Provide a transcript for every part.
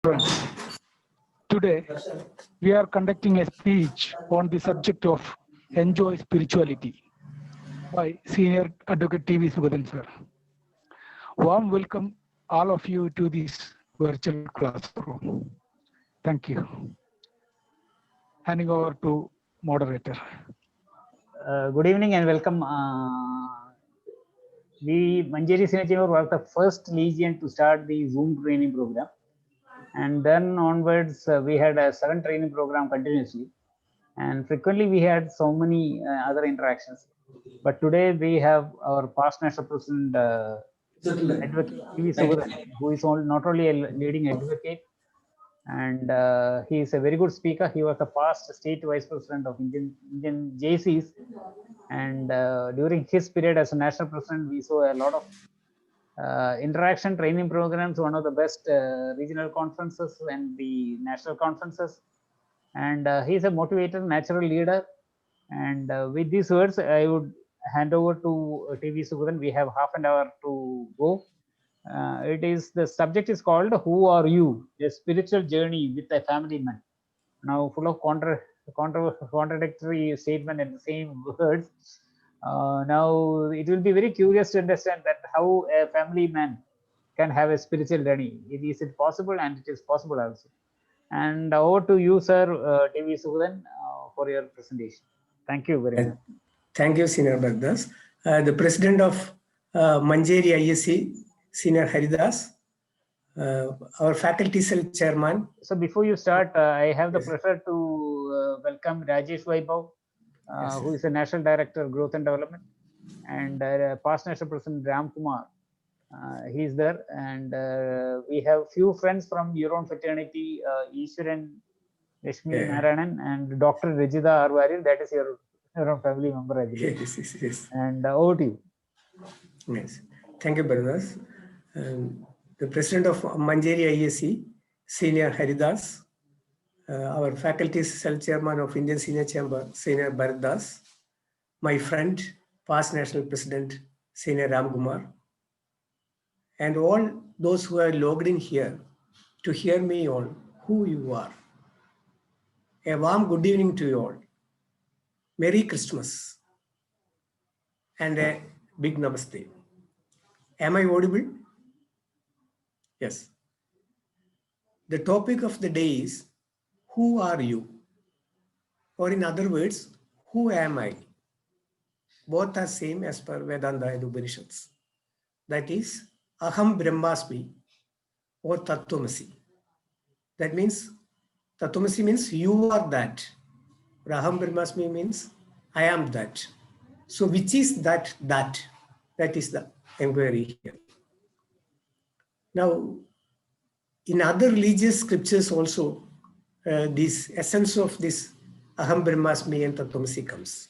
Friends, today we are conducting a speech on the subject of Enjoy Spirituality by Senior Advocate TV Sugadan sir. Warm welcome all of you to this virtual classroom. Thank you. Handing over to moderator. Good evening and welcome. We Manjeri Senior Chamber was the first legion to start the Zoom training program, and then onwards we had a 7 training program continuously, and frequently we had so many other interactions. But today we have our past national president, Advocate TV Sugadan, who is not only a leading advocate, and he is a very good speaker. He was the past state vice president of Indian JCs, and during his period as a national president, we saw a lot of interaction training programs, one of the best regional conferences and the national conferences. And he is a motivated, natural leader. And with these words, I would hand over to TV Sugadan. We have half an hour to go. The subject is called "Who Are You? A Spiritual Journey with a Family Man." Now, full of contradictory statement in the same words. Now, it will be very curious to understand that how a family man can have a spiritual journey. Is it possible? And it is possible also. And over to you, sir, TV Sugadan, for your presentation. Thank you very much. Thank you, Senior Bhardas. The president of Manjeri ISC, Senior Haridas, our faculty cell chairman. So before you start, I have the pleasure to welcome Rajesh Vaibhav, who is the National Director of Growth and Development, and past National President Ram Kumar. He is there, and we have few friends from your own fraternity, Ishwaran Rashmi Narayanan and Dr. Rajida Arwari. That is your own family member, I believe. Yes. And over to you. Yes. Thank you, Bhardas. The president of Manjeri ISC, Senior Haridas, our faculty cell chairman of Indian Senior Chamber, Senior Bhardas, my friend, past national president, Senior Ram Kumar, and all those who are logged in here to hear me on who you are. A warm good evening to you all. Merry Christmas and a big namaste. Am I audible? Yes. The topic of the day is, who are you? Or in other words, who am I? Both are same as per Vedanta and Upanishads. That is, Aham Brahmasmi or Tattvamasi. That means, Tattvamasi means you are that. Or Aham Brahmasmi means I am that. So which is that? That is the inquiry here. Now, in other religious scriptures also, this essence of this Aham Brahmasmi and Tattvamasi comes.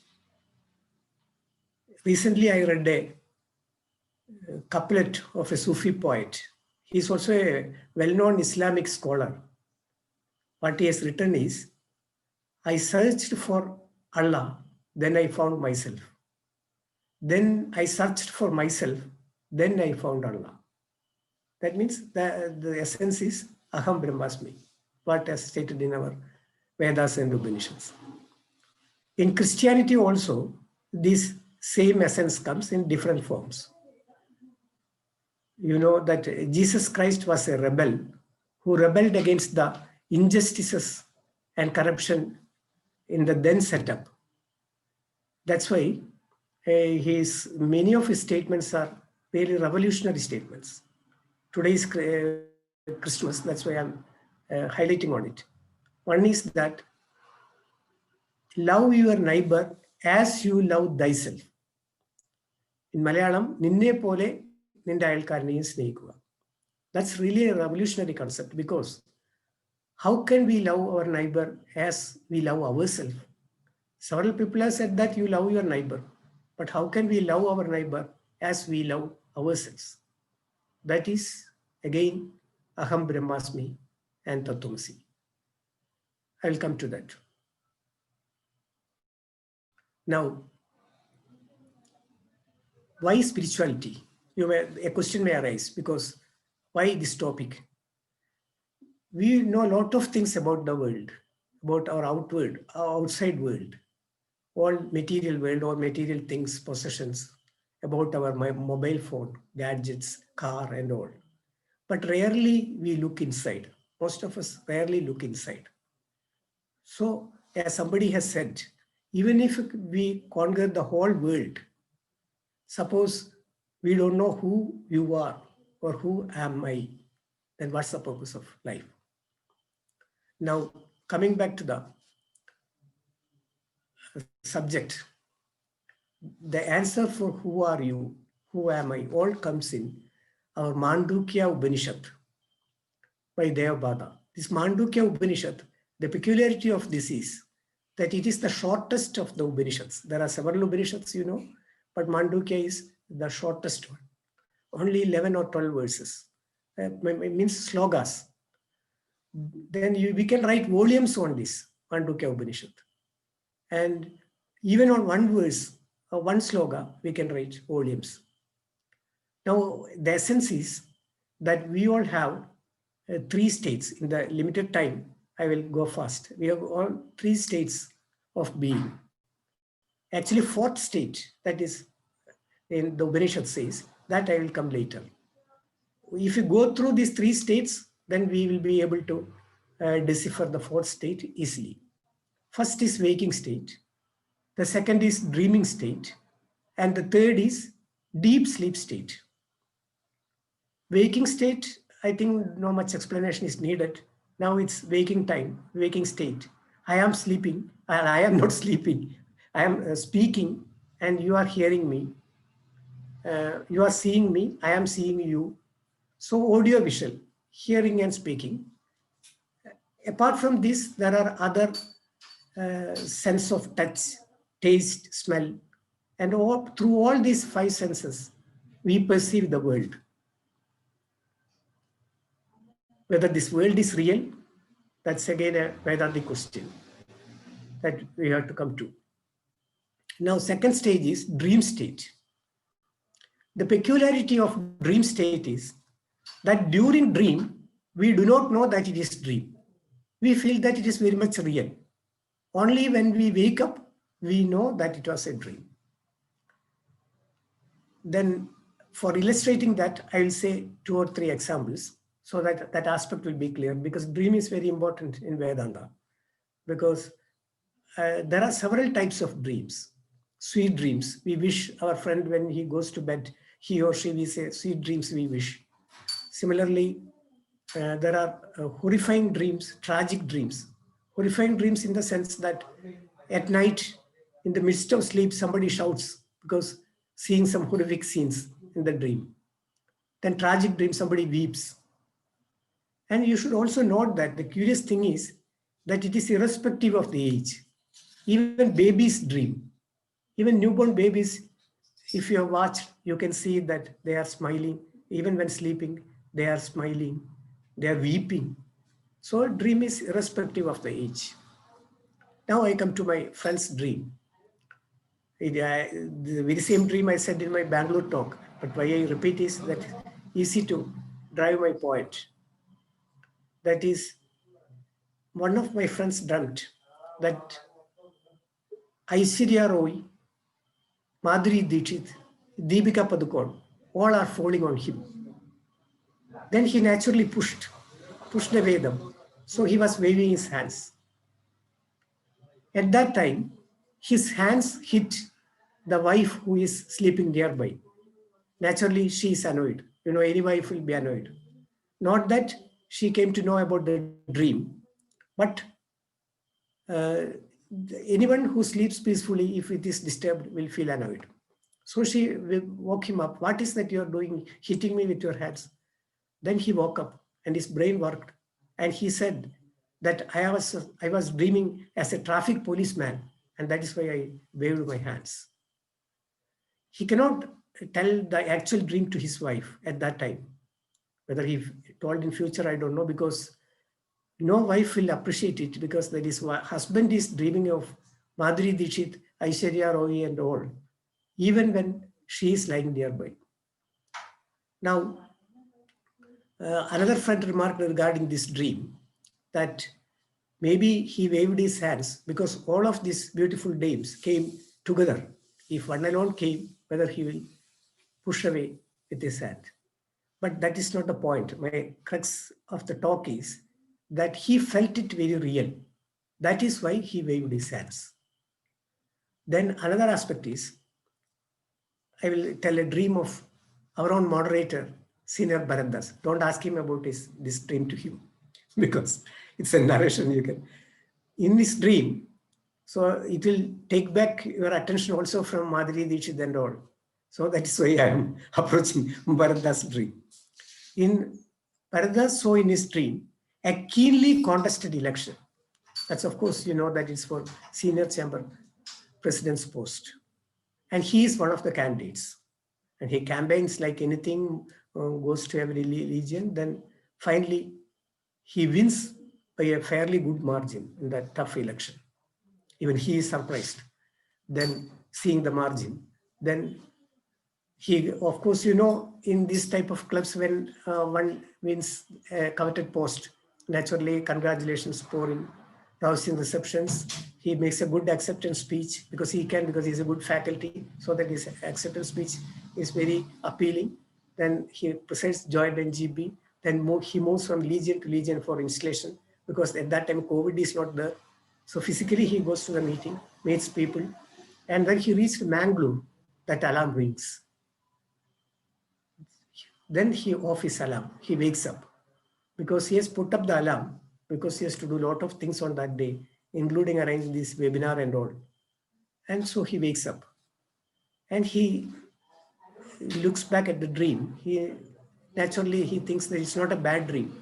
Recently, I read a couplet of a Sufi poet. He is also a well-known Islamic scholar. What he has written is, I searched for Allah, then I found myself. Then I searched for myself, then I found Allah. That means the essence is Aham Brahmasmi, what is stated in our Vedas and Upanishads. In Christianity also, this same essence comes in different forms. You know that Jesus Christ was a rebel who rebelled against the injustices and corruption in the then setup. That's why many of his statements are really revolutionary statements. Today is Christmas, that's why I'm highlighting on it. One is that love your neighbor as you love thyself. In Malayalam, ninne pole ninde ayalkarneയും സ്നേഹിക്കുക. That's really a revolutionary concept, because how can we love our neighbor as we love ourselves? Several people have said that you love your neighbor, but how can we love our neighbor as we love ourselves? That is, again, Aham Brahmasmi and Tattvamasi. I will come to that. Now, why spirituality? A question may arise, because why this topic? we know a lot of things about the world, about our outside world, all material world or material things, possessions, about our mobile phone, gadgets, car and all. But rarely we look inside. Most of us rarely look inside. So as somebody has said, even if we conquer the whole world, suppose we don't know who you are or who am I, then what's the purpose of life? Now, coming back to the subject, the answer for who are you, who am I, all comes in our Mandukya Upanishad by Devabada. This Mandukya Upanishad, the peculiarity of this is that it is the shortest of the Upanishads. There are several Upanishads, you know, but Mandukya is the shortest one. Only 11 or 12 verses. Means slogas. Then we can write volumes on this Mandukya Upanishad. And even on one verse, one sloga, we can write volumes. Now, the essence is that we all have 3 states. In the limited time, I will go fast. We have all 3 states of being. Actually, 4th state, that is in the Upanishad says, that I will come later. If you go through these 3 states, then we will be able to decipher the 4th state easily. First is waking state. The second is dreaming state. And the third is deep sleep state. Waking state, I think no much explanation is needed. Now it's waking time, waking state. I am sleeping, and I am not sleeping. I am speaking, and you are hearing me. You are seeing me, I am seeing you. So audio visual, hearing and speaking. Apart from this, there are other sense of touch, taste, smell, and through all these 5 senses, we perceive the world. Whether this world is real, that's again a Vedantic question that we have to come to. Now, second stage is dream state. The peculiarity of dream state is that during dream, we do not know that it is dream. We feel that it is very much real. Only when we wake up, we know that it was a dream. Then for illustrating that, I will say 2 or 3 examples so that that aspect will be clear, because dream is very important in Vedanta. Because there are several types of dreams. Sweet dreams. We wish our friend when he goes to bed, he or she, we say, sweet dreams we wish. Similarly, there are horrifying dreams, tragic dreams. Horrifying dreams in the sense that at night, in the midst of sleep, somebody shouts because seeing some horrific scenes in the dream. Then tragic dream, somebody weeps. And you should also note that the curious thing is that it is irrespective of the age. Even babies dream. Even newborn babies, if you have watched, you can see that they are smiling. Even when sleeping, they are smiling. They are weeping. So a dream is irrespective of the age. Now I come to my friend's dream. The very same dream I said in my Bangalore talk, but why I repeat is that easy to drive my point. That is, one of my friends dreamt that Aishwarya Roy, Madhuri Dixit, Deepika Padukone, all are falling on him. Then he naturally pushed away them. So he was waving his hands. At that time, his hands hit the wife who is sleeping nearby. Naturally, she is annoyed. You know, any wife will be annoyed. Not that she came to know about the dream, but anyone who sleeps peacefully, if it is disturbed, will feel annoyed. So she woke him up. What is that you are doing, hitting me with your hands? Then he woke up and his brain worked. And he said that I was dreaming as a traffic policeman, and that is why I waved my hands. He cannot tell the actual dream to his wife at that time. Whether he told in future, I don't know, because no wife will appreciate it, because that is why husband is dreaming of Madhuri Dixit, Aishwarya Roy and all, even when she is lying nearby. Now, another friend remarked regarding this dream that maybe he waved his hands because all of these beautiful dames came together. If one alone came, whether he will push away with his hand. But that is not the point. My crux of the talk is that he felt it very real. That is why he waved his hands. Then another aspect is, I will tell a dream of our own moderator, Senior Bharatdas. Don't ask him about this dream to him because it's a narration you can. In this dream, so it will take back your attention also from Madhuri Dixit and all. So that is why I am approaching Bharatdas' dream. In Bharatdas saw in his dream a keenly contested election. That's of course, you know, that is for senior chamber president's post. And he is one of the candidates. And he campaigns like anything, goes to every region. Then finally, he wins by a fairly good margin in that tough election. Even he is surprised. Then seeing the margin, then he, of course, you know, in this type of clubs, when one wins a coveted post, naturally, congratulations pouring, rousing receptions. He makes a good acceptance speech because he can, because he's a good faculty, so that his acceptance speech is very appealing. Then he presides joint NGB. Then he moves from legion to legion for installation because at that time COVID is not there. So physically he goes to the meeting, meets people, and when he reached Mangalore, that alarm rings. Then he off his alarm. He wakes up because he has put up the alarm because he has to do a lot of things on that day, including arranging this webinar and all. And so he wakes up and he looks back at the dream. He naturally, he thinks that it's not a bad dream.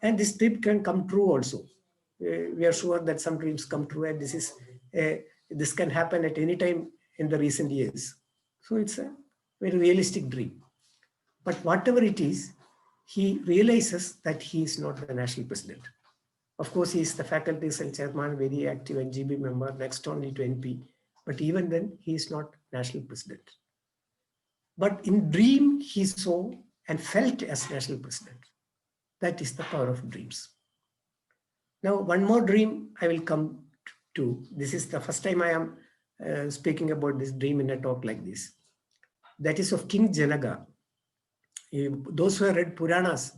And this dream can come true also. We are sure that some dreams come true, and this can happen at any time in the recent years. So it's a very realistic dream. But whatever it is, he realizes that he is not the national president. Of course, he is the faculty cell chairman, very active NGB member, next only to NP. But even then, he is not national president. But in dream, he saw and felt as national president. That is the power of dreams. Now, one more dream I will come to. This is the first time I am speaking about this dream in a talk like this. That is of King Janaka. Those who have read Puranas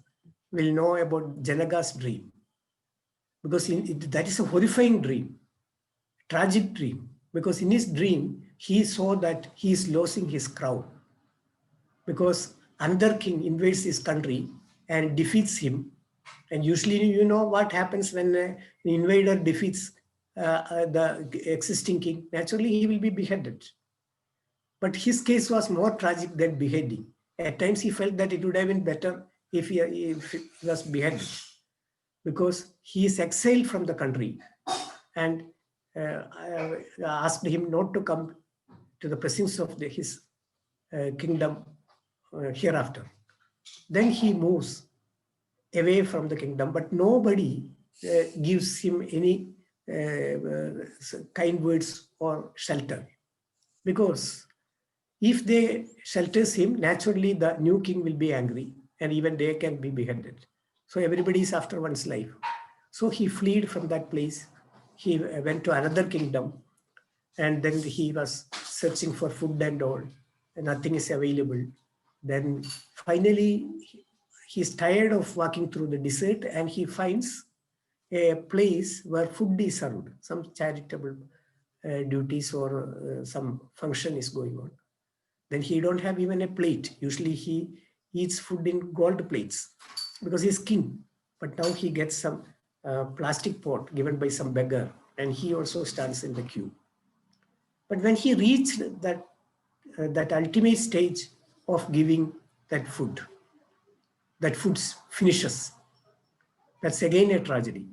will know about Janaka's dream. Because that is a horrifying dream, tragic dream. Because in his dream, he saw that he is losing his crown. Because another king invades his country and defeats him. And usually, you know what happens when an invader defeats the existing king. Naturally, he will be beheaded. But his case was more tragic than beheading. At times, he felt that it would have been better if he was beheaded, because he is exiled from the country, and asked him not to come to the presence of his kingdom hereafter. Then he moves away from the kingdom, but nobody gives him any kind words or shelter, because if they shelters him, naturally the new king will be angry and even they can be beheaded. So everybody is after one's life. So he fled from that place. He went to another kingdom, and then he was searching for food and all, and nothing is available. Then finally, he's tired of walking through the desert, and he finds a place where food is served, some charitable duties or some function is going on. Then he don't have even a plate. Usually he eats food in gold plates because he's king. But now he gets some plastic pot given by some beggar, and he also stands in the queue. But when he reached that ultimate stage of giving that food finishes. That's again a tragedy.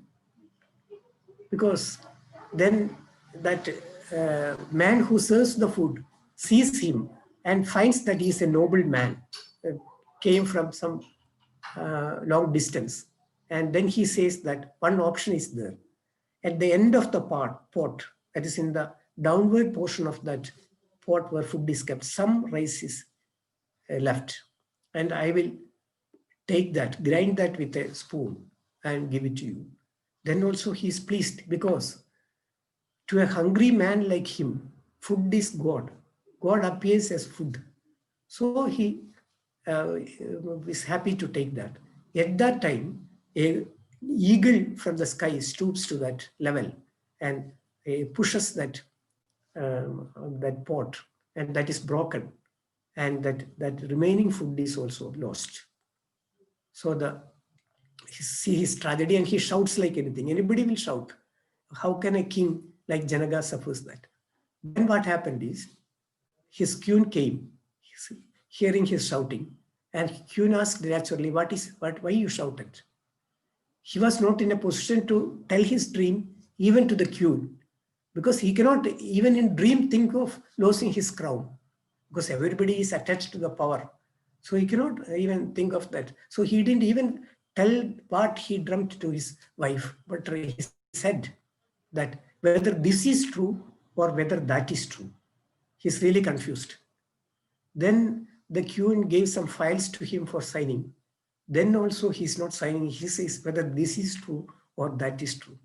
Because then that man who serves the food sees him and finds that he is a noble man, came from some long distance. And then he says that one option is there. At the end of the pot, that is in the downward portion of that pot where food is kept, some rice is left. And I will take that, grind that with a spoon and give it to you. then also he is pleased, because to a hungry man like him, food is God. God appears as food. So he is happy to take that. At that time, a eagle from the sky stoops to that level and pushes that pot, and that is broken, and that remaining food is also lost. So he see his tragedy, and he shouts like anything. Anybody will shout. How can a king like Janaga suffers that? Then what happened is, his queen came, hearing his shouting, and queen asked naturally, why you shouted? He was not in a position to tell his dream even to the queen, because he cannot even in dream think of losing his crown, because everybody is attached to the power. So he cannot even think of that. So he didn't even tell what he dreamt to his wife, but he said that whether this is true or whether that is true. He's really confused. Then the queen gave some files to him for signing. Then also he's not signing. He says whether this is true or that is true.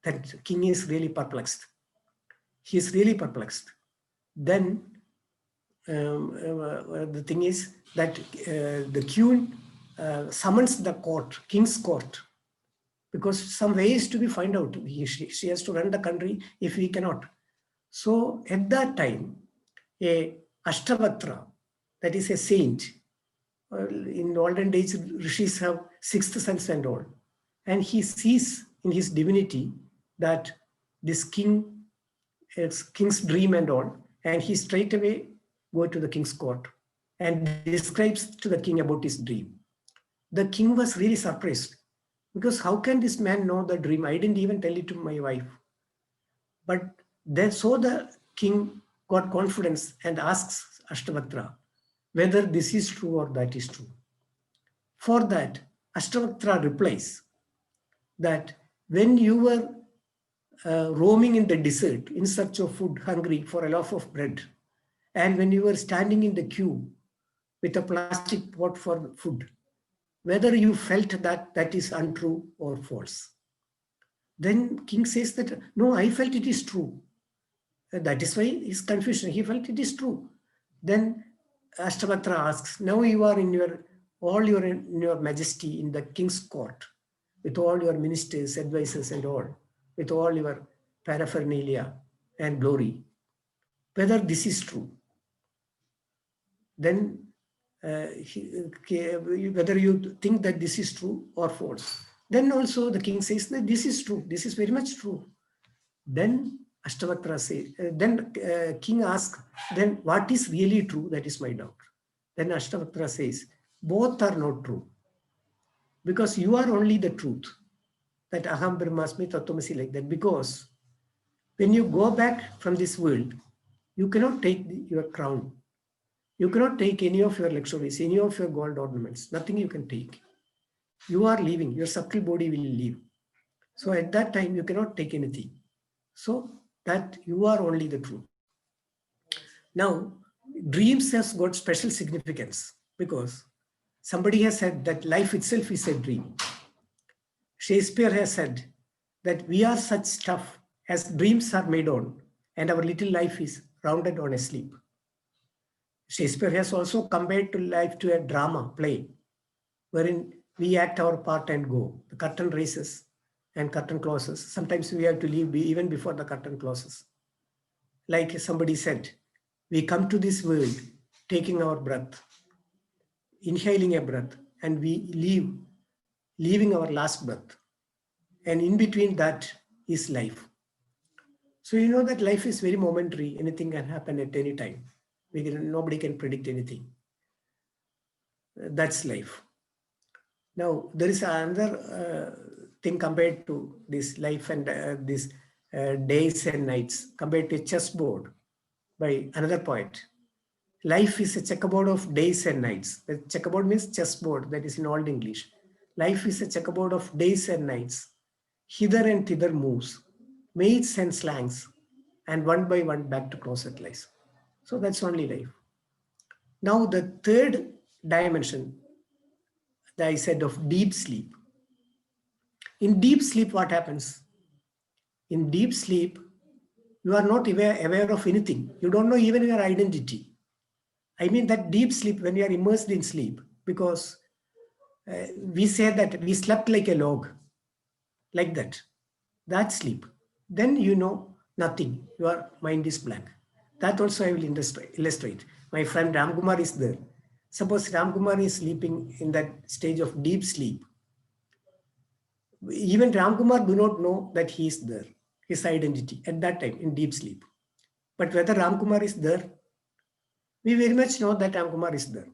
That king is really perplexed. He is really perplexed. Then the thing is that the queen summons the court, king's court, because some way is to be found out. She has to run the country if he cannot. So at that time, a Ashtavatra, that is a saint, in olden days, rishis have sixth sense and all. And he sees in his divinity that this king, it's king's dream and all, and he straight away go to the king's court and describes to the king about his dream. The king was really surprised, because how can this man know the dream? I didn't even tell it to my wife. But then, so the king got confidence and asks Ashtavatra whether this is true or that is true. For that, Ashtavatra replies that when you were roaming in the desert in search of food, hungry for a loaf of bread, and when you were standing in the queue with a plastic pot for food, whether you felt that that is untrue or false. Then king says that, no, I felt it is true. That is why his confusion. He felt it is true. Then Ashtavatra asks, now you are in your majesty in the king's court, with all your ministers, advisors and all, with all your paraphernalia and glory, whether this is true. Then whether you think that this is true or false. Then also the king says that this is true. This is very much true. Then Ashtavatra says, then king asks, then what is really true? That is my doubt. Then Ashtavatra says, both are not true, because you are only the truth. That Aham Brahmasmi Tattvamasi, like that. Because when you go back from this world, you cannot take your crown. You cannot take any of your luxuries, any of your gold ornaments. Nothing you can take. You are leaving. Your subtle body will leave. So at that time, you cannot take anything. So that you are only the truth. Now, dreams has got special significance, because somebody has said that life itself is a dream. Shakespeare has said that we are such stuff as dreams are made on, and our little life is rounded on a sleep. Shakespeare has also compared to life to a drama play, wherein we act our part and go. The curtain raises and curtain closes. Sometimes we have to leave even before the curtain closes. Like somebody said, we come to this world taking our breath, inhaling a breath, and we leaving our last breath. And in between that is life. So you know that life is very momentary. Anything can happen at any time. Nobody can predict anything. That's life. Now, there is another thing compared to this life and these days and nights, compared to a chessboard by another poet. Life is a checkerboard of days and nights. The checkerboard means chessboard, that is in Old English. Life is a checkerboard of days and nights. Hither and thither moves, mates and slangs, and one by one back to closet lies. So that's only life. Now the third dimension that I said of deep sleep. In deep sleep, what happens? In deep sleep, you are not aware of anything. You don't know even your identity. I mean that deep sleep, when you are immersed in sleep, because we say that we slept like a log, like that. That sleep. Then you know nothing. Your mind is blank. That also I will illustrate. My friend Ramkumar is there. Suppose Ramkumar is sleeping in that stage of deep sleep. Even Ramkumar do not know that he is there, his identity at that time in deep sleep. But whether Ramkumar is there, we very much know that Ramkumar is there.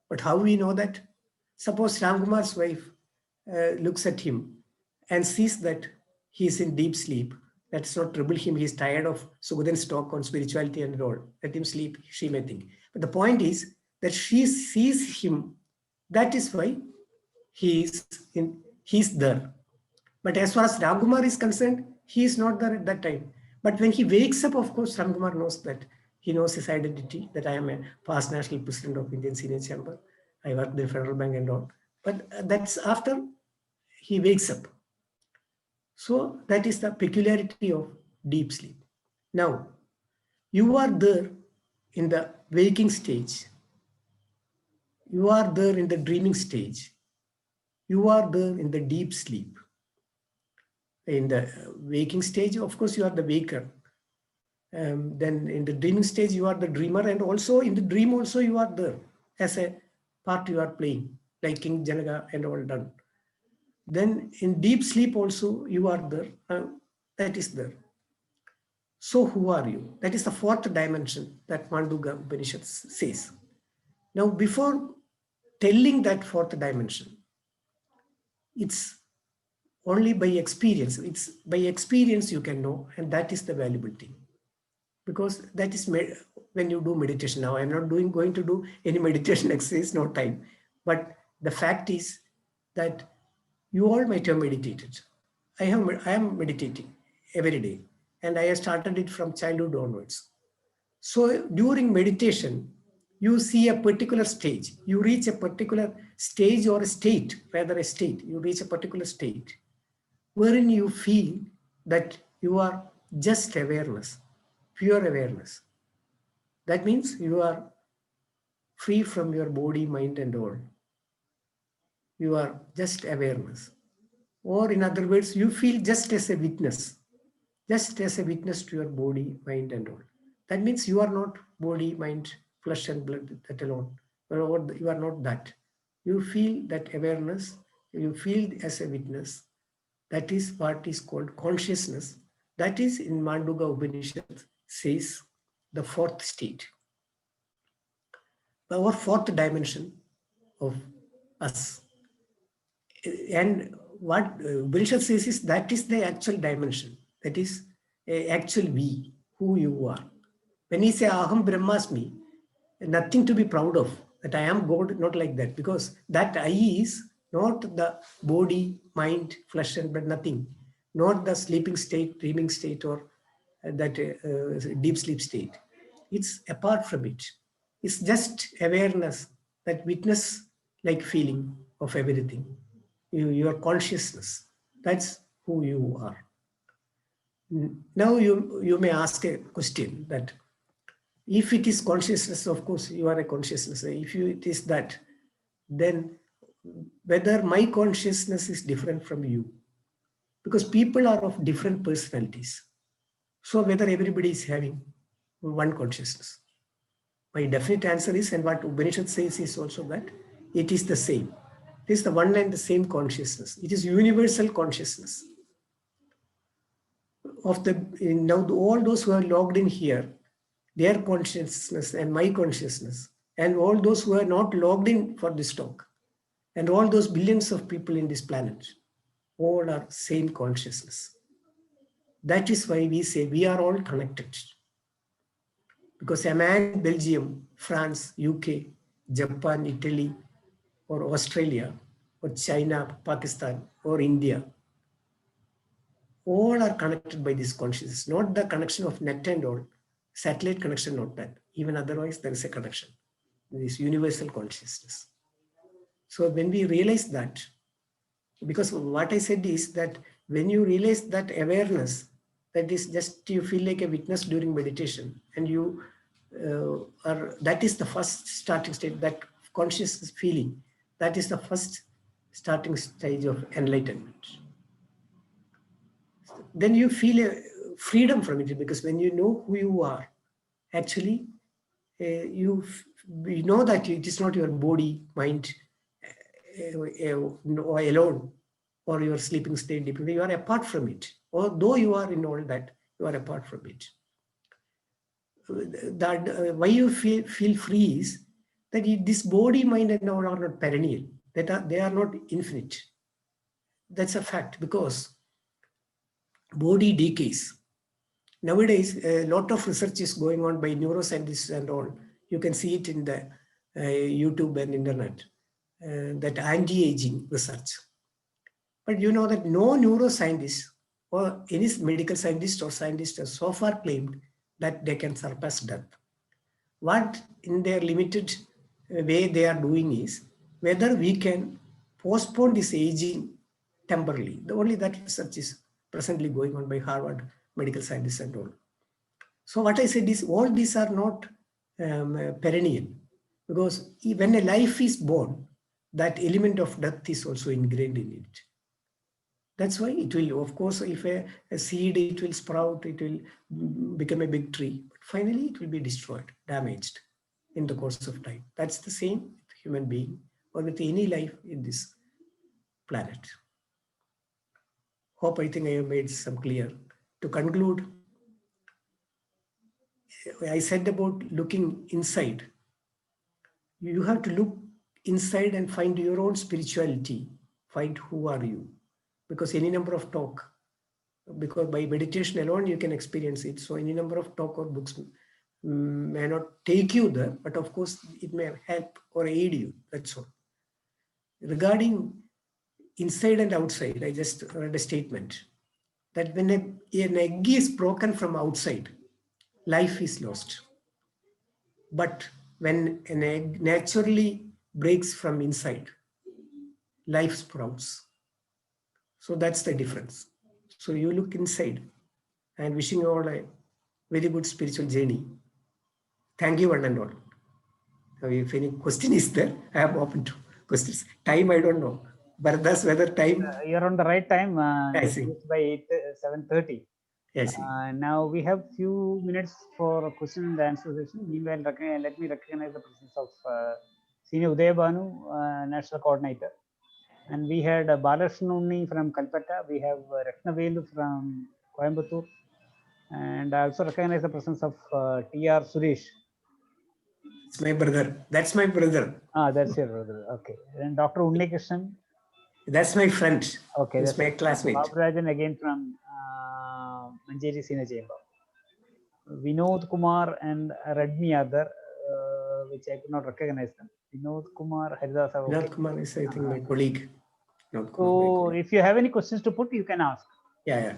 But how we know that? Suppose Ramkumar's wife looks at him and sees that he is in deep sleep. That's not trouble him. He is tired of Sugudhan's talk on spirituality and all. Let him sleep, she may think. But the point is that she sees him. That is why he's there. But as far as Ramkumar is concerned, he is not there at that time. But when he wakes up, of course, Ramkumar knows that. He knows his identity, that I am a past national president of Indian Senior Chamber. I work in the Federal Bank and all. But that's after he wakes up. So that is the peculiarity of deep sleep. Now, you are there in the waking stage. You are there in the dreaming stage. You are there in the deep sleep. In the waking stage, of course, you are the waker. Then in the dreaming stage, you are the dreamer. And also in the dream also you are there as a part you are playing, like King Janaga and all done. Then in deep sleep also you are there. That is there. So who are you? That is the fourth dimension that Mandukya Upanishad says. Now before telling that fourth dimension, it's only by experience. It's by experience you can know, and that is the valuable thing. Because that is when you do meditation. Now I'm not going to do any meditation exercise, no time. But the fact is that you all might have meditated. I am meditating every day, and I have started it from childhood onwards. So during meditation, you see a particular stage. You reach a particular stage or a state, rather a state. You reach a particular state wherein you feel that you are just awareness, pure awareness. That means you are free from your body, mind, and all. You are just awareness. Or in other words, you feel just as a witness to your body, mind, and all. That means you are not body, mind, flesh, and blood, that alone. You are not that. You feel that awareness, you feel as a witness. That is what is called consciousness. That is in Mandukya Upanishad says the fourth state. Our fourth dimension of us. And what Upanishad says is that is the actual dimension. That is actual we, who you are. When he says Aham Brahmasmi, nothing to be proud of, that I am God, not like that, because that I is not the body, mind, flesh and blood, nothing, not the sleeping state, dreaming state, or that deep sleep state. It's apart from it. It's just awareness, that witness like feeling of everything. Your consciousness, that's who you are. Now you may ask a question that if it is consciousness, of course you are a consciousness. If it is that, then whether my consciousness is different from you, because people are of different personalities. So whether everybody is having one consciousness. My definite answer is, and what Upanishad says is also that it is the same. It is the one and the same consciousness. It is universal consciousness. Now all those who are logged in here, their consciousness and my consciousness, and all those who are not logged in for this talk, and all those billions of people in this planet, all are same consciousness. That is why we say we are all connected. Because a man in Belgium, France, UK, Japan, Italy, or Australia, or China, Pakistan, or India, all are connected by this consciousness, not the connection of net and all, satellite connection, not that. Even otherwise, there is a connection, this universal consciousness. So when we realize that, because what I said is that when you realize that awareness, that is just you feel like a witness during meditation, and you that is the first starting state, that conscious feeling, that is the first starting stage of enlightenment. Then you feel a freedom from it, because when you know who you are, actually you know that it is not your body, mind alone, or your sleeping state, depending, you are apart from it. Although you are in all that, you are apart from it. That why you feel free is that this body, mind, and all are not perennial. They are not infinite. That's a fact, because body decays. Nowadays, a lot of research is going on by neuroscientists and all. You can see it in the YouTube and internet, that anti-aging research. But you know that no neuroscientist or any medical scientist or scientist has so far claimed that they can surpass death. What in their limited way they are doing is whether we can postpone this aging temporarily. The only that research is presently going on by Harvard medical scientists and all. So what I said is all these are not perennial, because when a life is born, that element of death is also ingrained in it. That's why it will, of course, if a seed, it will sprout, it will become a big tree, but finally it will be destroyed, damaged in the course of time. That's the same with human being or with any life in this planet. Hope I think I have made some clear. To conclude, I said about looking inside. You have to look inside and find your own spirituality, find who are you, because any number of talk, because by meditation alone you can experience it. So any number of talk or books may not take you there, but of course it may help or aid you. That's all. Regarding inside and outside, I just read a statement that when an egg is broken from outside, life is lost. But when an egg naturally breaks from inside, life sprouts. So that's the difference. So you look inside, and wishing you all a very good spiritual journey. Thank you, one and all. Now, if any question is there, I am open to questions. Time, I don't know. But that's whether time. You're on the right time. I see. It's by 7:30. I see. Now we have few minutes for question and answer session. Meanwhile, let me recognize the presence of Senior Uday Banu, National Coordinator. And we had Balashunni from Calcutta. We have Ratnavelu from Coimbatore. And I also recognize the presence of T.R. Suresh. It's my brother. That's my brother. Ah, that's your brother. Okay. And Dr. Unnikrishnan. That's my friend. Okay. That's my classmate. Baburajan again from Manjeri Senior Chamber. Vinod Kumar and Radmi are there, which I could not recognize them. Vinod Kumar, Haridas. Vinod Kumar is, I think, my colleague. So if you have any questions to put, you can ask. Yeah.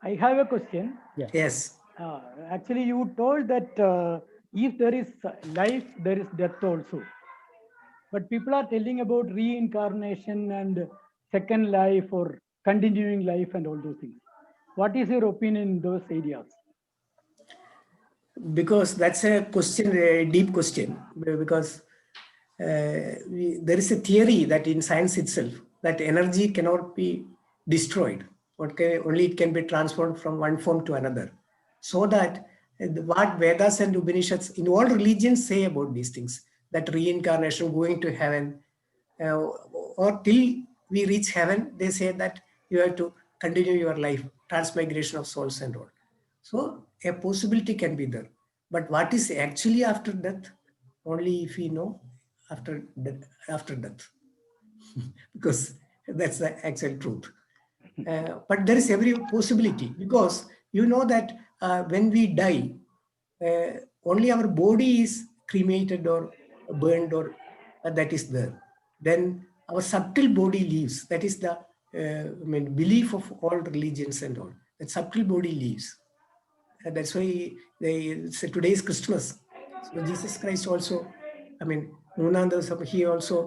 I have a question. Yeah. Yes. Actually, you told that if there is life, there is death also. But people are telling about reincarnation and second life or continuing life and all those things. What is your opinion in those areas? Because that's a question, a deep question, because there is a theory that in science itself, that energy cannot be destroyed. Only it can be transformed from one form to another. So that what Vedas and Upanishads in all religions say about these things, that reincarnation, going to heaven, or till we reach heaven, they say that you have to continue your life, transmigration of souls and all. So a possibility can be there. But what is actually after death? Only if we know after death. Because that's the actual truth. But there is every possibility, because you know that when we die, only our body is cremated or burned, or that is there. Then our subtle body leaves. That is the belief of all religions and all. That subtle body leaves. That's why they say today is Christmas. So Jesus Christ also, മൂന്നാം ദിവസം he also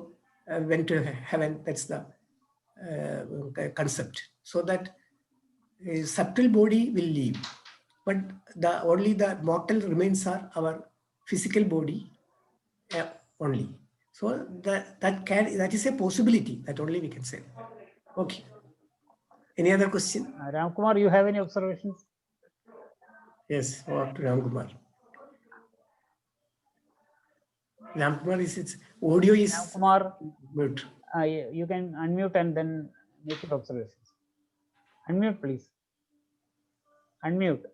went to heaven. That's the concept. So that subtle body will leave, but only the mortal remains are our physical body only. So that is a possibility. That only we can say. Okay. Any other question? Ramkumar, you have any observations? Yes, or to Ramkumar. Ramkumar is its audio is Ramkumar, mute. you can unmute and then make your observations. Unmute, please. Unmute.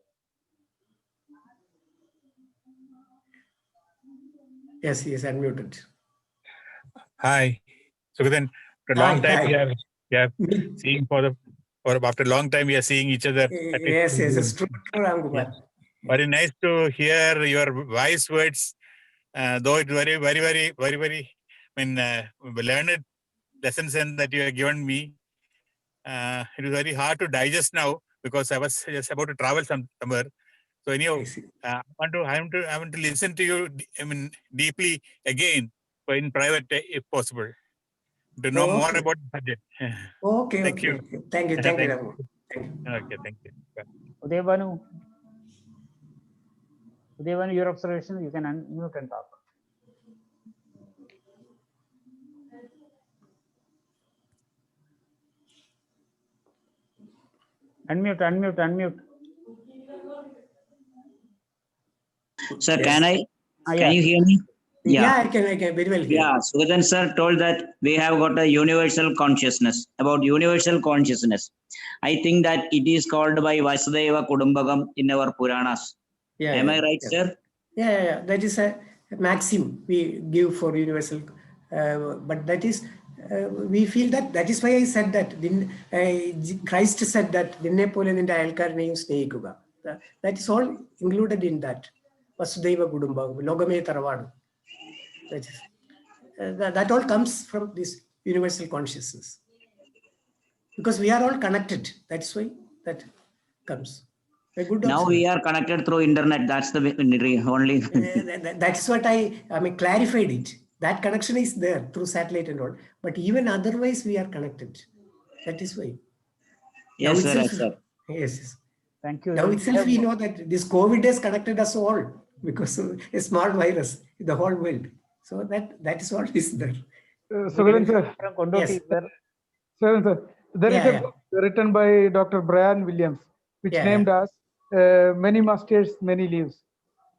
Yes, he is unmuted. Hi. So then, after a long Hi, time hi. we are seeing after a long time we are seeing each other. Yes, it's true, Ramkumar. Very nice to hear your wise words, though it's very, learned lessons that you have given me. It is very hard to digest now because I was just about to travel somewhere. So anyhow, I see. I want to listen to you. Deeply again, in private, if possible, to know more Okay. about the subject. Okay, Thank okay, you. okay. Thank you, Thank you. Ramkumar. Thank you. Okay, thank you. Bye. Udayabanu, your observation, you can unmute and talk. Unmute. Sir, Yes. can I? Yeah. Can you hear me? Yeah, I can very well hear. Yeah, Sugadan sir told that we have got a universal consciousness. About universal consciousness, I think that it is called by Vasudeva Kudumbakam in our Puranas. Yeah, Am yeah, I right, yeah. sir? Yeah. That is a maxim we give for universal, but that is we feel that is why I said that Christ said that that is all included in that. Vasudeva Kudumbakam, Logame Taravadu. That all comes from this universal consciousness, because we are all connected. That's why that comes. A good Now we are connected through internet. That's the only. That's what I clarified it. That connection is there through satellite and all. But even otherwise, we are connected. That is why. Yes, Now sir. itself, Yes, sir. yes. Thank you. Now itself, we know that this COVID has connected us all because of a small virus in the whole world. So that is what is there. Sugadan sir, From Kondoti, Yes. sir. Sugadan sir, there is Yeah, a book written by Dr. Brian Williams, which Yeah, named as Many Masters, Many Leaves.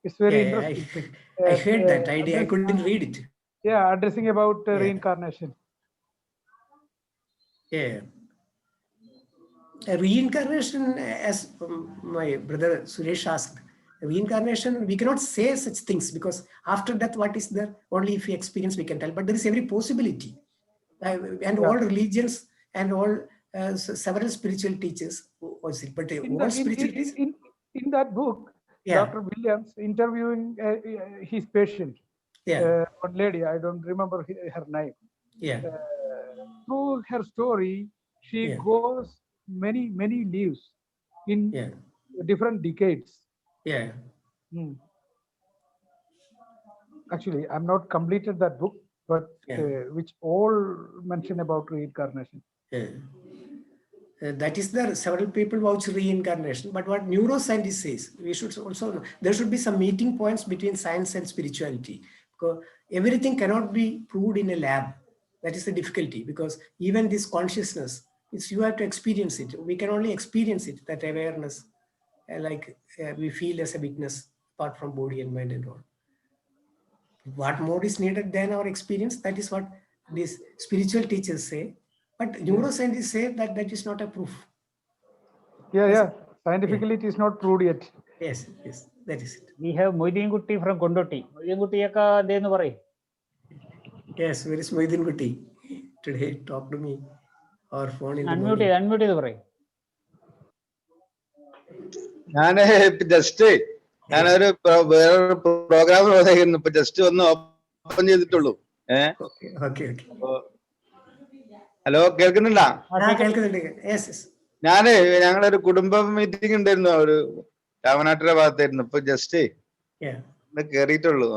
It's very interesting. I heard that. I couldn't read it. Yeah, addressing about reincarnation. Yeah. Reincarnation, as my brother Suresh asked, reincarnation, we cannot say such things because after death, what is there? Only if we experience, we can tell. But there is every possibility. And all religions and all several spiritual teachers was it. But all spiritual teachers. In that book, Dr. Williams interviewing his patient, one lady, I don't remember her name. Through her story, she goes many lives in different decades. Actually, I'm not completed that book, but which all mention about reincarnation. That is there. Several people vouch reincarnation, but what neuroscientists says, we should also know there should be some meeting points between science and spirituality, because everything cannot be proved in a lab. That is the difficulty, because even this consciousness, you have to experience it. We can only experience it, that awareness, we feel as a witness apart from body and mind and all. What more is needed than our experience? That is what these spiritual teachers say. But neuroscientists say that that is not a proof. Yeah. Scientifically, it is not proved yet. Yes, that is it. We have Moideen Gutti from Kondoti. Moideen Gutti yaka denu parai. Yes, where is Moideen Gutti? Today, talk to me or phone in the Unmute ചെയ്ത് പറയും. ഞാൻ just ഞാനൊരു വേറൊരു programme നോക്കുന്നു, ഇപ്പൊ just ഒന്ന് open ചെയ്തിട്ടുള്ളൂ. Hello, കേൾക്കുന്നുണ്ടാ? ഞങ്ങളൊരു കുടുംബ മീറ്റിംഗ് ഉണ്ടായിരുന്നു, ഒരു രാമനാട്ടുള്ള ഭാഗത്തായിരുന്നു. ഇപ്പൊ ജസ്റ്റ് കേറിയിട്ടുള്ളൂ.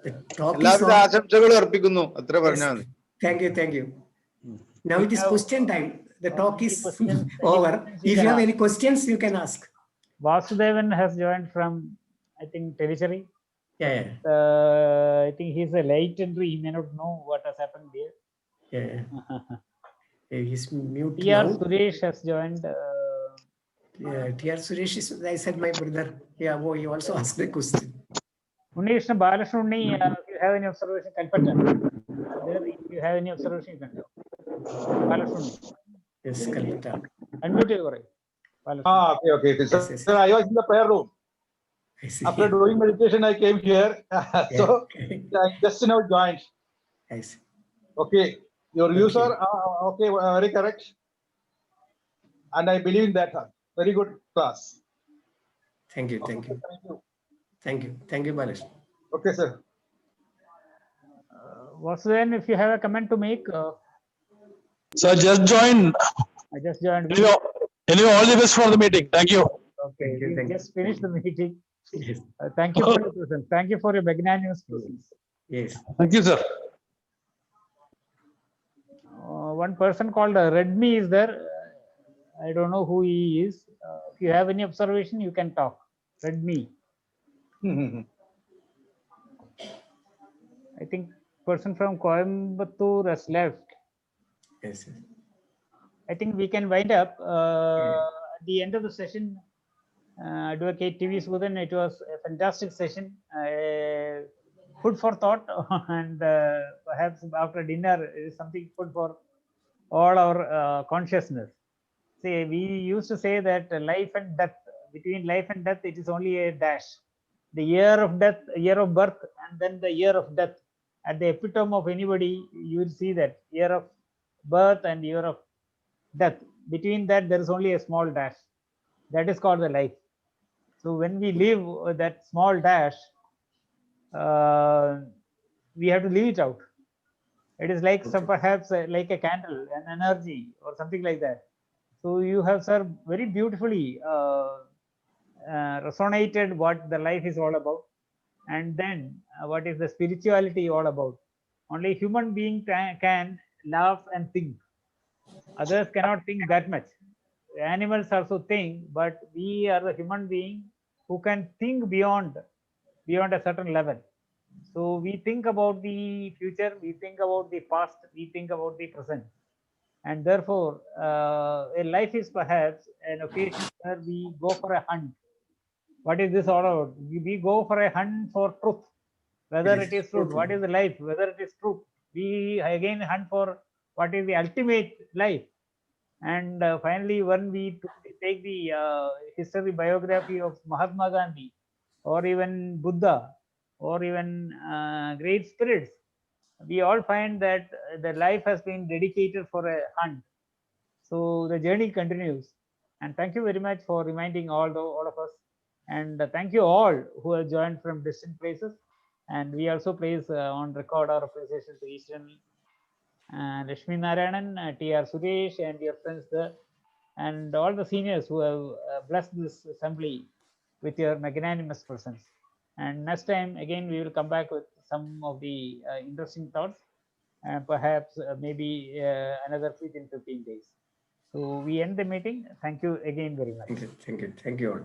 The talk is എല്ലാവിധ on. ആശംസകളും അർപ്പിക്കുന്നു. അത്ര പറഞ്ഞാൽ Yes. മതി. Thank you, thank you. Now it is Now, question time. The talk any is questions- any over. questions you If can you have ask. any questions, you can ask. Vasudevan has joined from, I think, Territory. Yeah, yeah, I think he's a late entry. He may not know what has happened there. yeah. Yeah, he's mute T.R. now. Suresh has joined. Yeah, T.R. Suresh is, I said, my brother. Yeah, oh, he also asked a question. Munishna Balashunni, if you have any observation, Kalpata. There, if you have any observation, you can tell. Balashunni. Yes, Calcutta. Unmute your line. Balashunni. Okay, okay. Sir, Yes, yes. sir, I was in the prayer room. I see. After doing meditation, I came here. So Yeah. I just now joined. I see. Okay. Your views Okay. are okay, very correct. And I believe in that. Very good class. Thank you, thank you, Thank you. thank you, thank you, Balash. Okay, sir. Vasudevan, if you have a comment to make, So just join. I just joined. Anyway, all the best for the meeting. Thank you. Okay, Thank you, we thank you. just finished the meeting. Yes, Thank you for your presence. Thank you for your magnanimous presence. yes. Thank you, sir. One person called Redmi is there. I don't know who he is. If you have any observation, you can talk. Redmi. I think person from Coimbatore has left. Yes, yes. I think we can wind up. At the end of the session, Advocate TV Sudan, it was a fantastic session. Food for thought, and perhaps after dinner, it is something food for all our consciousness. See, we used to say that life and death, between life and death, it is only a dash. The year of death, year of birth, and then the year of death. At the epitome of anybody, you will see that year of birth and year of death. Between that, there is only a small dash. That is called the life. So when we live that small dash, we have to leave it out. It is like some perhaps like a candle, an energy or something like that. So you have, sir, very beautifully resonated what the life is all about, and then what is the spirituality all about. Only human being can laugh and think. Others cannot think that much. Animals also think, but we are the human being who can think beyond a certain level. So we think about the future, we think about the past, we think about the present. And therefore, a life is perhaps an occasion where we go for a hunt. What is this all about? We go for a hunt for truth, whether Yes, it is truth. true. What is the life? Whether it is truth. We again hunt for what is the ultimate life. And finally, when we take the history biography of Mahatma Gandhi, or even Buddha, or even great spirits, we all find that the life has been dedicated for a hunt. So the journey continues. And thank you very much for reminding all of us. And thank you all who have joined from distant places. And we also place on record our appreciation to Eastern Lakshmi Narayanan, T.R. Suresh, and your friends there, and all the seniors who have blessed this assembly with your magnanimous presence. And next time, again, we will come back with some of the interesting thoughts, and perhaps maybe another 15 days. So we end the meeting. Thank you again very much. Thank you, thank you, thank you all.